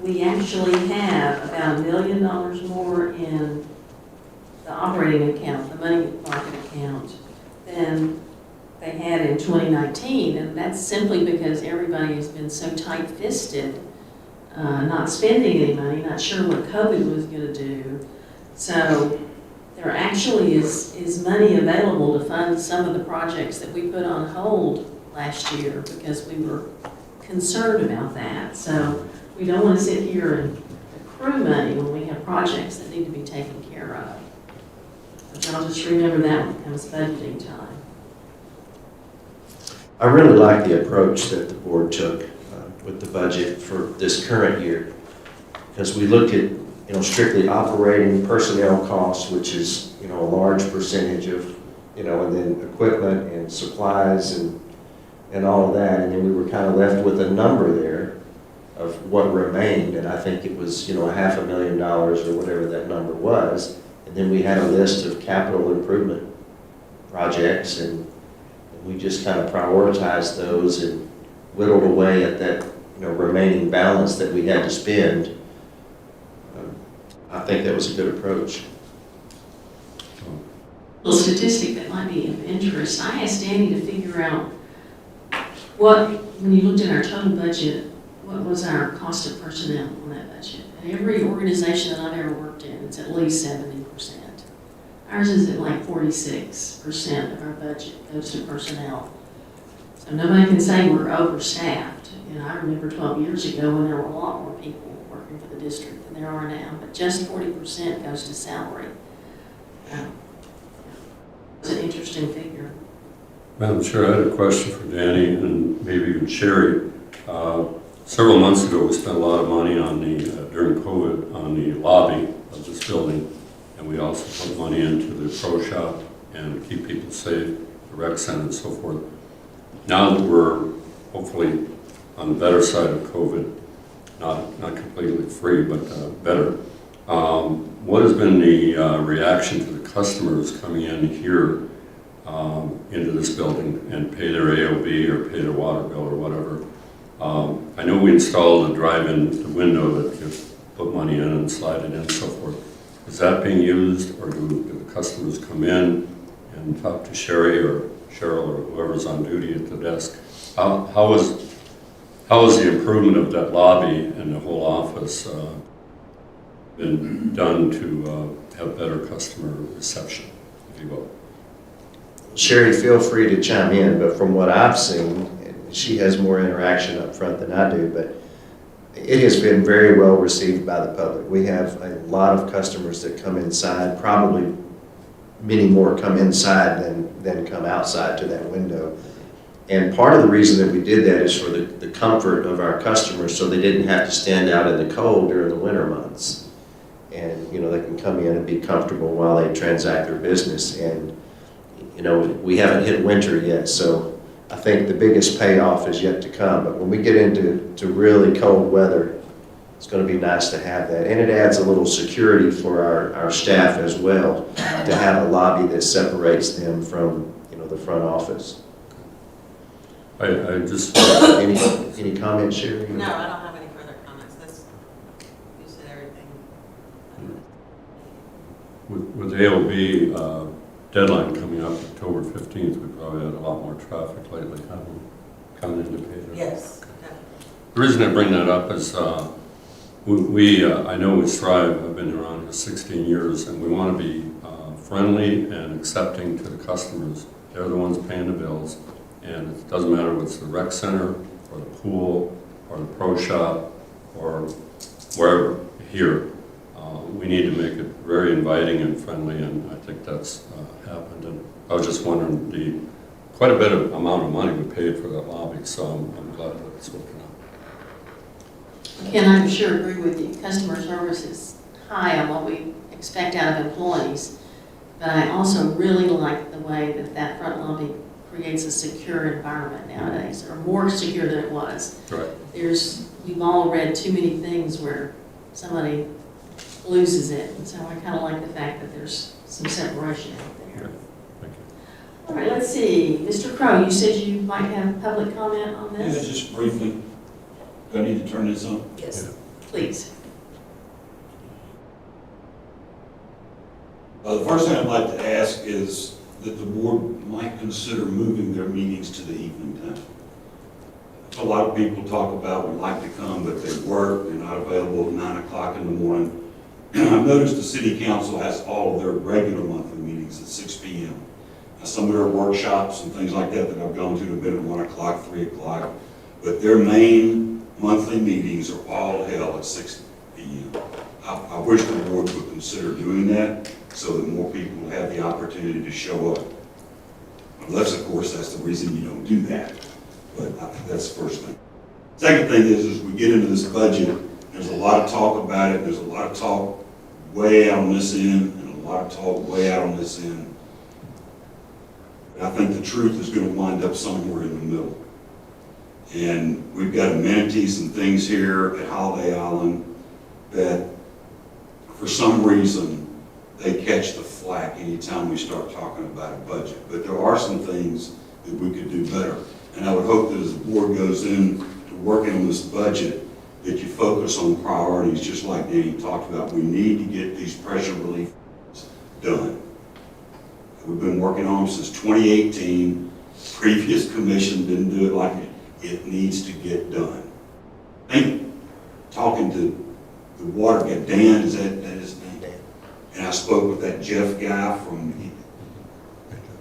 [SPEAKER 1] we actually have about $1 million more in the the operating account, the money market account, than they had in 2019. And that's simply because everybody has been so tight-fisted, not spending any money, not sure what COVID was going to do. So there actually is money available to fund some of the projects that we put on hold last year because we were concerned about that. So we don't want to sit here and accrue money when we have projects that need to be taken care of. But y'all just remember that when it comes budgeting time.
[SPEAKER 4] I really like the approach that the board took with the budget for this current year, because we looked at, strictly operating personnel costs, which is, a large percentage of, and then equipment and supplies and all of that, and then we were kind of left with a number there of what remained, and I think it was, $500,000 or whatever that number was, and then we had a list of capital improvement projects, and we just kind of prioritized those and whittled away at that, remaining balance that we had to spend. I think that was a good approach.
[SPEAKER 1] A little statistic that might be of interest. I asked Danny to figure out when you looked at our total budget, what was our cost of personnel on that budget? And every organization that I've ever worked in, it's at least 70%. Ours is at like 46% of our budget goes to personnel. So nobody can say we're overstaffed. I remember 12 years ago when there were a lot more people working for the district than there are now, but just 40% goes to salary. It's an interesting figure.
[SPEAKER 3] Madam Chair, I had a question for Danny and maybe even Sherry. Several months ago, we spent a lot of money on during COVID, on the lobby of this building, and we also put money into the pro shop and keep people safe, the rec center and so forth. Now that we're hopefully on the better side of COVID, not completely free, but better, what has been the reaction to the customers coming in here into this building and pay their AOB or pay their water bill or whatever? I know we installed a drive-in window that you put money in and slide it in and so forth. Is that being used, or do the customers come in and talk to Sherry or Cheryl or whoever's on duty at the desk? How is the improvement of that lobby and the whole office been done to have better customer reception, if you will?
[SPEAKER 4] Sherry, feel free to chime in, but from what I've seen, she has more interaction up front than I do, but it has been very well received by the public. We have a lot of customers that come inside, probably many more come inside than come outside to that window. And part of the reason that we did that is for the comfort of our customers, so they didn't have to stand out in the cold during the winter months. And, they can come in and be comfortable while they transact their business. And, we haven't hit winter yet, so I think the biggest payoff is yet to come. But when we get into really cold weather, it's going to be nice to have that. And it adds a little security for our staff as well, to have a lobby that separates them from, the front office.
[SPEAKER 3] I just...
[SPEAKER 4] Any comments, Sherry?
[SPEAKER 9] No, I don't have any further comments. You said everything.
[SPEAKER 3] With AOB deadline coming up October 15th, we probably had a lot more traffic lately, haven't we? Coming in to pay their...
[SPEAKER 9] Yes, definitely.
[SPEAKER 3] The reason I bring that up is I know we strive, I've been around for 16 years, and we want to be friendly and accepting to the customers. They're the ones paying the bills, and it doesn't matter whether it's the rec center or the pool or the pro shop or wherever here. We need to make it very inviting and friendly, and I think that's happened. And I was just wondering, quite a bit of amount of money we paid for that lobby, so I'm glad that it's working out.
[SPEAKER 1] Ken, I'm sure agree with you. Customer service is high on what we expect out of employees, but I also really like the way that front lobby creates a secure environment nowadays, or more secure than it was.
[SPEAKER 3] Right.
[SPEAKER 1] We've all read too many things where somebody loses it, and so I kind of like the fact that there's some separation out there.
[SPEAKER 3] Yeah. Thank you.
[SPEAKER 1] All right, let's see. Mr. Crow, you said you might have public comment on
[SPEAKER 5] Yeah,
[SPEAKER 1] this?
[SPEAKER 5] just briefly. Do I need to turn this on?
[SPEAKER 9] Yes.
[SPEAKER 1] Please.
[SPEAKER 5] The first thing I'd like to ask is that the board might consider moving their meetings to the evening time. A lot of people talk about would like to come, but they work, they're not available at 9 o'clock in the morning. I've noticed the city council has all of their regular monthly meetings at 6 p.m. Now, some of their workshops and things like that that I've gone to have been at 1 o'clock, 3 o'clock, but their main monthly meetings are all held at 6 p.m. I wish the board would consider doing that so that more people will have the opportunity to show up. Unless, of course, that's the reason you don't do that. But I think that's the first thing. Second thing is we get into this budget, there's a lot of talk about it, there's a lot of talk way out on this end, and a lot of talk way out on this end. But I think the truth is going to wind up somewhere in the middle. And we've got amenities and things here at Holiday Island that, for some reason, they catch the flack anytime we start talking about a budget. But there are some things that we could do better. And I would hope that as the board goes in to working on this budget, that you focus on priorities, just like Danny talked about. We need to get these pressure relief done. We've been working on them since 2018. Previous commission didn't do it like it. It needs to get done. I think talking to the water guy, Dan, is that his name? Dan. And I spoke with that Jeff guy from,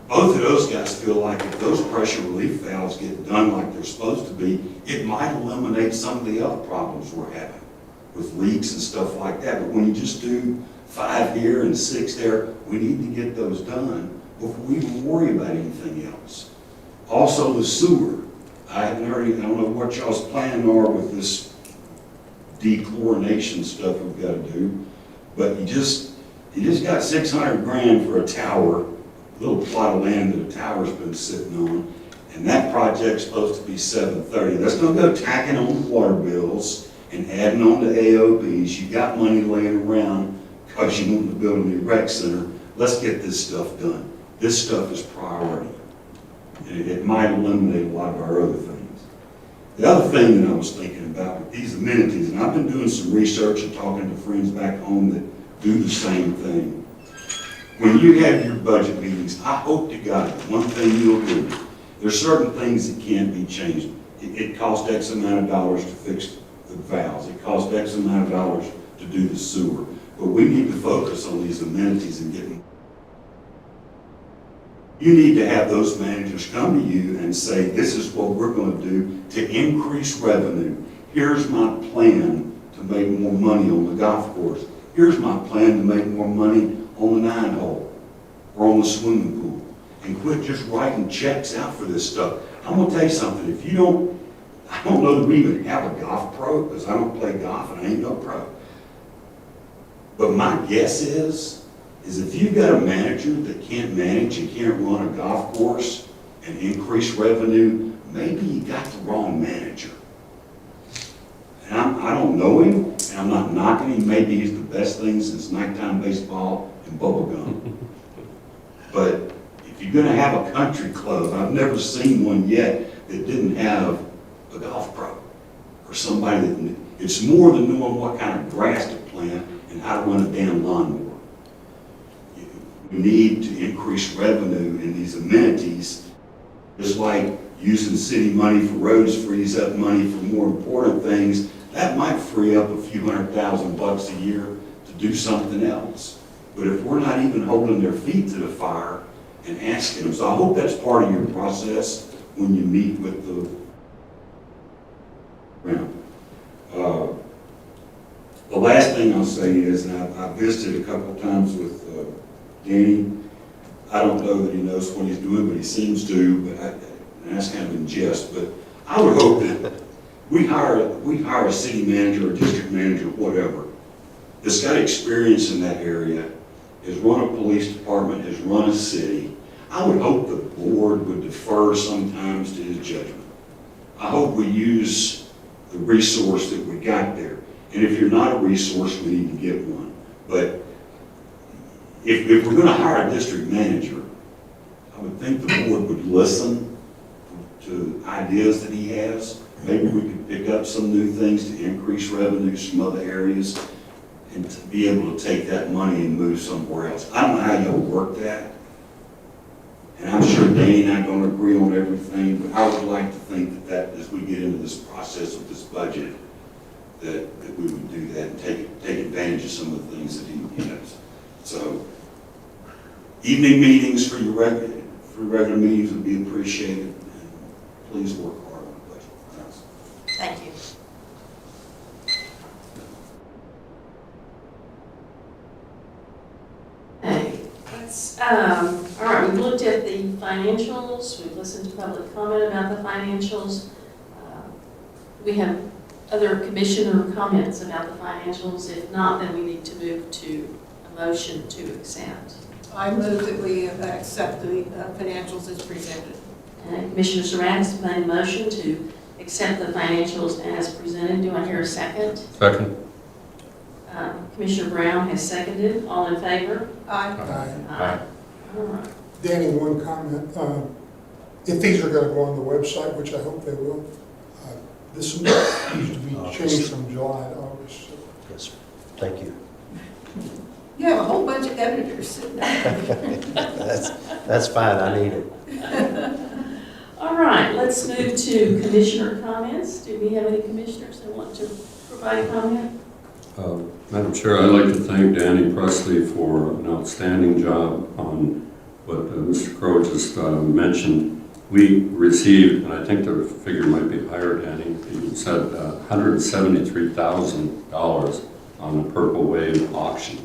[SPEAKER 5] both of those guys feel like if those pressure relief valves get done like they're supposed to be, it might eliminate some of the other problems we're having with leaks and stuff like that. But when you just do 5 here and 6 there, we need to get those done before we even worry about anything else. Also the sewer. I haven't heard anything, I don't know what y'all's plan are with this dechlorination stuff we've got to do, but you just got 600 grand for a tower, a little plot of land that a tower's been sitting on, and that project's supposed to be 730. Let's not go tacking on the water bills and adding on to AOBs. You got money laying around because you want to build a new rec center. Let's get this stuff done. This stuff is priority. And it might eliminate a lot of our other things. The other thing that I was thinking about with these amenities, and I've been doing some research and talking to friends back home that do the same thing. When you have your budget meetings, I hope to God, one thing you'll do, there's certain things that can't be changed. It costs X amount of dollars to fix the valves. It costs X amount of dollars to do the sewer. But we need to focus on these amenities and getting. You need to have those managers come to you and say, this is what we're going to do to increase revenue. Here's my plan to make more money on the golf course. Here's my plan to make more money on the 9-hole or on the swimming pool. And quit just writing checks out for this stuff. I'm going to tell you something. If you don't, I don't know that we even have a golf pro because I don't play golf and I ain't no pro. But my guess is if you've got a manager that can't manage and can't run a golf course and increase revenue, maybe you got the wrong manager. And I don't know him, and I'm not knocking him. Maybe he's the best thing since nighttime baseball and bubblegum. But if you're going to have a country club, I've never seen one yet that didn't have a golf pro or somebody that, it's more than knowing what kind of grass to plant and how to run a damn lawnmower. We need to increase revenue in these amenities, just like using city money for roads frees up money for more important things. That might free up a few $100,000 a year to do something else. But if we're not even holding their feet to the fire and asking them, so I hope that's part of your process when you meet with the last thing I'll say is, and I visited a couple of times with Danny. I don't know that he knows what he's doing, but he seems to, and that's kind of in jest, but I would hope that we hire a city manager or district manager, whatever, that's got experience in that area, has run a police department, has run a city. I would hope the board would defer sometimes to his judgment. I hope we use the resource that we got there. And if you're not a resource, we need to get one. But if we're going to hire a district manager, I would think the board would listen to ideas that he has. Maybe we could pick up some new things to increase revenues from other areas. and to be able to take that money and move somewhere else. I don't know how you'll work that. And I'm sure Danny and I don't agree on everything, but I would like to think that as we get into this process of this budget, that we would do that and take advantage of some of the things that he has. So, evening meetings for your regular meetings would be appreciated, and please work hard on the budget. Thanks.
[SPEAKER 9] Thank you.
[SPEAKER 1] Okay, all right, we've looked at the financials, we've listened to public comment about the financials. We have other commissioner comments about the financials. If not, then we need to move to a motion to accept.
[SPEAKER 2] I move that we accept the financials as presented.
[SPEAKER 1] And Commissioner Surratt has made a motion to accept the financials as presented. Do I hear a second?
[SPEAKER 3] Second.
[SPEAKER 1] Commissioner Brown has seconded. All in favor?
[SPEAKER 2] Aye.
[SPEAKER 3] Aye.
[SPEAKER 1] All right.
[SPEAKER 10] Danny, one comment. If these are going to go on the website, which I hope they will, this needs to be changed from July to August. So.
[SPEAKER 8] Yes, sir. Thank you.
[SPEAKER 2] You have a whole bunch of editors sitting there.
[SPEAKER 8] That's fine, I need it.
[SPEAKER 1] All right, let's move to commissioner comments. Do we have any commissioners that want to provide a comment?
[SPEAKER 3] Madam Chair, I'd like to thank Danny Presley for an outstanding job on what Mr. Crowe just mentioned. We received, and I think the figure might be higher, Danny, you said $173,000 on the Purple Wave auction.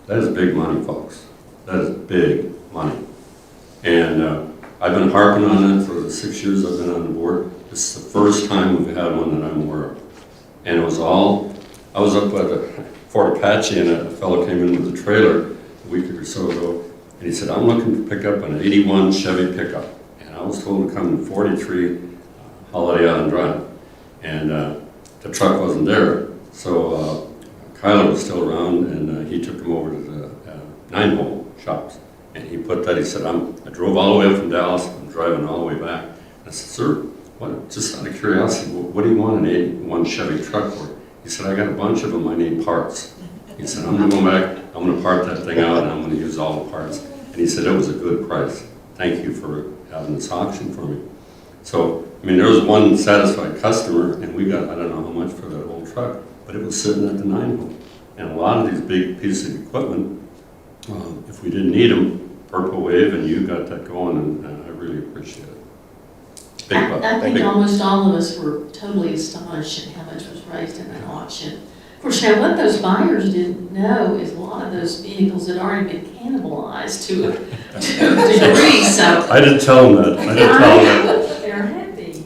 [SPEAKER 3] That is big money, folks. That is big money. And I've been harping on it for the 6 years I've been on the board. This is the first time we've had one that I'm aware of. And it was all, I was up at Fort Apache and a fellow came in with a trailer a week or so ago, and he said, I'm looking to pick up an 81 Chevy pickup. And I was told to come in 43 Holiday Island Drive. And the truck wasn't there. So Kyler was still around, and he took him over to the 9-hole shops. And he put that, he said, I drove all the way up from Dallas, I'm driving all the way back. I said, sir, what, just out of curiosity, what do you want an 81 Chevy truck for? He said, I got a bunch of them, I need parts. He said, I'm gonna go back, I'm gonna part that thing out, and I'm gonna use all the parts. And he said, it was a good price. Thank you for having this auction for me. So, I mean, there was one satisfied customer, and we got, I don't know how much for that whole truck, but it was sitting at the 9-hole. And a lot of these big pieces of equipment, if we didn't need them, Purple Wave and you got that going, and I really appreciate it. Big buck.
[SPEAKER 1] I think
[SPEAKER 3] Big-
[SPEAKER 1] almost all of us were totally astonished at how much was raised in that auction. Of course, now what those buyers didn't know is a lot of those vehicles had already been cannibalized to a degree, so.
[SPEAKER 3] I didn't tell them that. I didn't tell them that.
[SPEAKER 1] They're happy.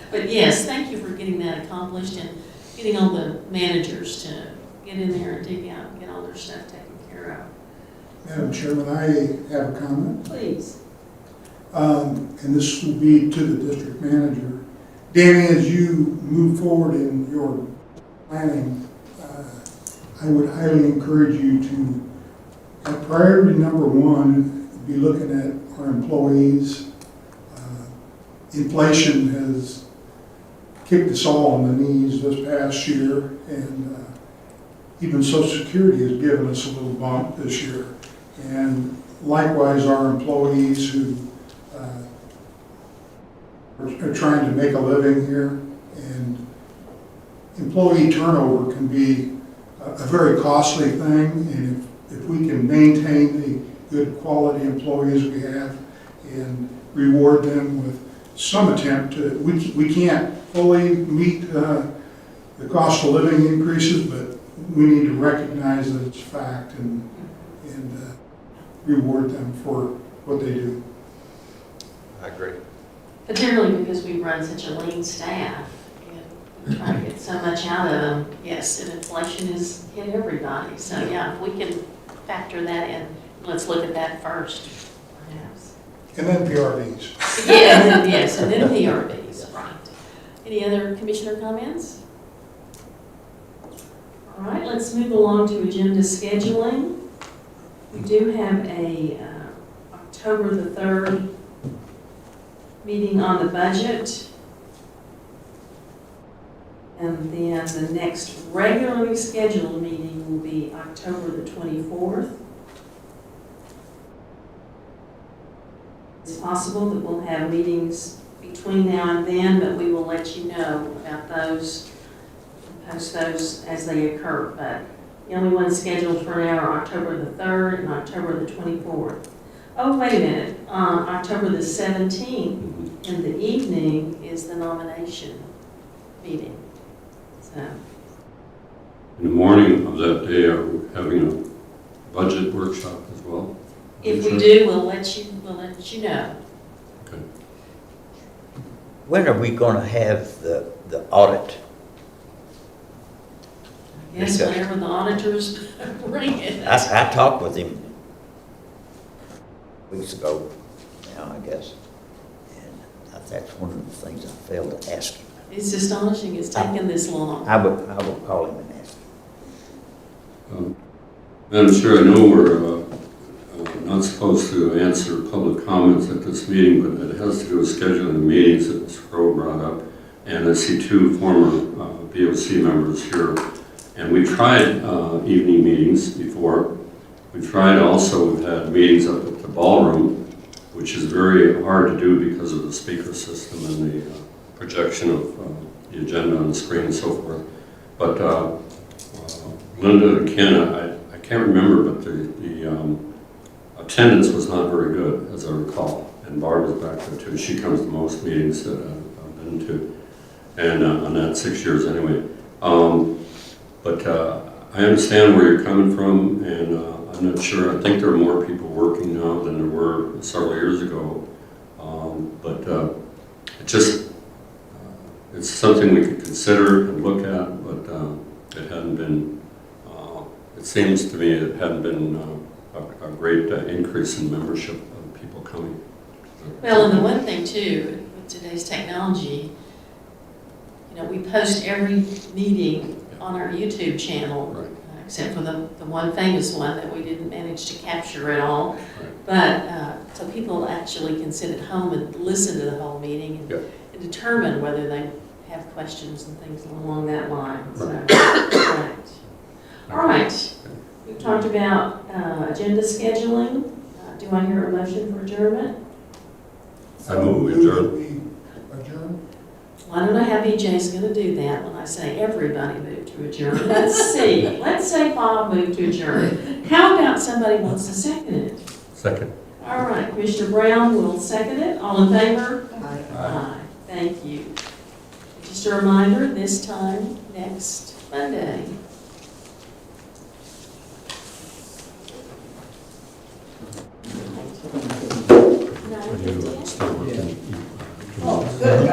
[SPEAKER 1] But yes, thank you for getting that accomplished and getting all the managers to get in there and dig out and get all their stuff taken care of.
[SPEAKER 10] Madam Chairman, I have a comment.
[SPEAKER 1] Please.
[SPEAKER 10] And this will be to the district manager. Danny, as you move forward in your planning, I would highly encourage you to, at priority number one, be looking at our employees. Inflation has kicked us all on the knees this past year, and even Social Security has given us a little bump this year. And likewise, our employees who are trying to make a living here, and employee turnover can be a very costly thing, and if we can maintain the good quality employees we have and reward them with some attempt to, we can't fully meet the cost of living increases, but we need to recognize that it's a fact and reward them for what they do.
[SPEAKER 4] I agree.
[SPEAKER 1] Particularly because we run such a lean staff, and we try to get so much out of them. Yes, and inflation has hit everybody. So yeah, if we can factor that in, let's look at that first, perhaps.
[SPEAKER 10] And then PRVs.
[SPEAKER 1] Yeah, and then, yes, and then PRVs, right. Any other commissioner comments? All right, let's move along to agenda scheduling. We do have a October the 3rd meeting on the budget. And then the next regularly scheduled meeting will be October the 24th. It's possible that we'll have meetings between now and then, but we will let you know about those, and post those as they occur. But the only ones scheduled for now are October the 3rd and October the 24th. Oh, wait a minute, October the 17th in the evening is the nomination meeting. So,
[SPEAKER 3] In the morning of that day, are we having a budget workshop as well?
[SPEAKER 1] if we do, we'll let you know.
[SPEAKER 3] Okay.
[SPEAKER 8] When are we gonna have the audit?
[SPEAKER 1] Yes,
[SPEAKER 8] Discussion.
[SPEAKER 1] whenever the auditors bring it.
[SPEAKER 8] I talked with him weeks ago now, I guess. And that's one of the things I failed to ask him.
[SPEAKER 1] It's astonishing it's taken this long.
[SPEAKER 8] I will call him and ask him.
[SPEAKER 3] Madam Chair, I know we're not supposed to answer public comments at this meeting, but it has to do with scheduling meetings that Ms. Crowe brought up. And I see two former BOC members here. And we tried evening meetings before. We tried also, we've had meetings up at the ballroom, which is very hard to do because of the speaker system and the projection of the agenda on the screen and so forth. But Linda and Ken, I can't remember, but the attendance was not very good, as I recall. And Barbara's back there too. She comes to most meetings that I've been to, and on that 6 years anyway. But I understand where you're coming from, and I'm not sure. I think there are more people working now than there were several years ago. But it just, it's something we could consider and look at, but it hadn't been, it seems to me it hadn't been a great increase in membership of people coming.
[SPEAKER 1] Well, and the one thing too, with today's technology, we post every meeting on our YouTube channel,
[SPEAKER 3] Right.
[SPEAKER 1] Except for the one famous one that we didn't manage to capture at all.
[SPEAKER 3] Right.
[SPEAKER 1] But, so people actually can sit at home and listen to the whole meeting and,
[SPEAKER 3] Yep.
[SPEAKER 1] and determine whether they have questions and things along that line. So,
[SPEAKER 3] Right.
[SPEAKER 1] right. All right, we've talked about agenda scheduling. Do I hear a motion for adjournment?
[SPEAKER 3] I move we adjourn.
[SPEAKER 10] We adjourn?
[SPEAKER 1] Well, I don't know how BJ's going to do that when I say everybody move to adjourn. Let's see. Let's say Bob moved to adjourn. How about somebody wants to second it?
[SPEAKER 3] Second.
[SPEAKER 1] All right, Commissioner Brown will second it. All in favor?
[SPEAKER 2] Aye.
[SPEAKER 1] Aye. Thank you. Just a reminder, this time next Monday.
[SPEAKER 3] When you start working.
[SPEAKER 2] Oh, good.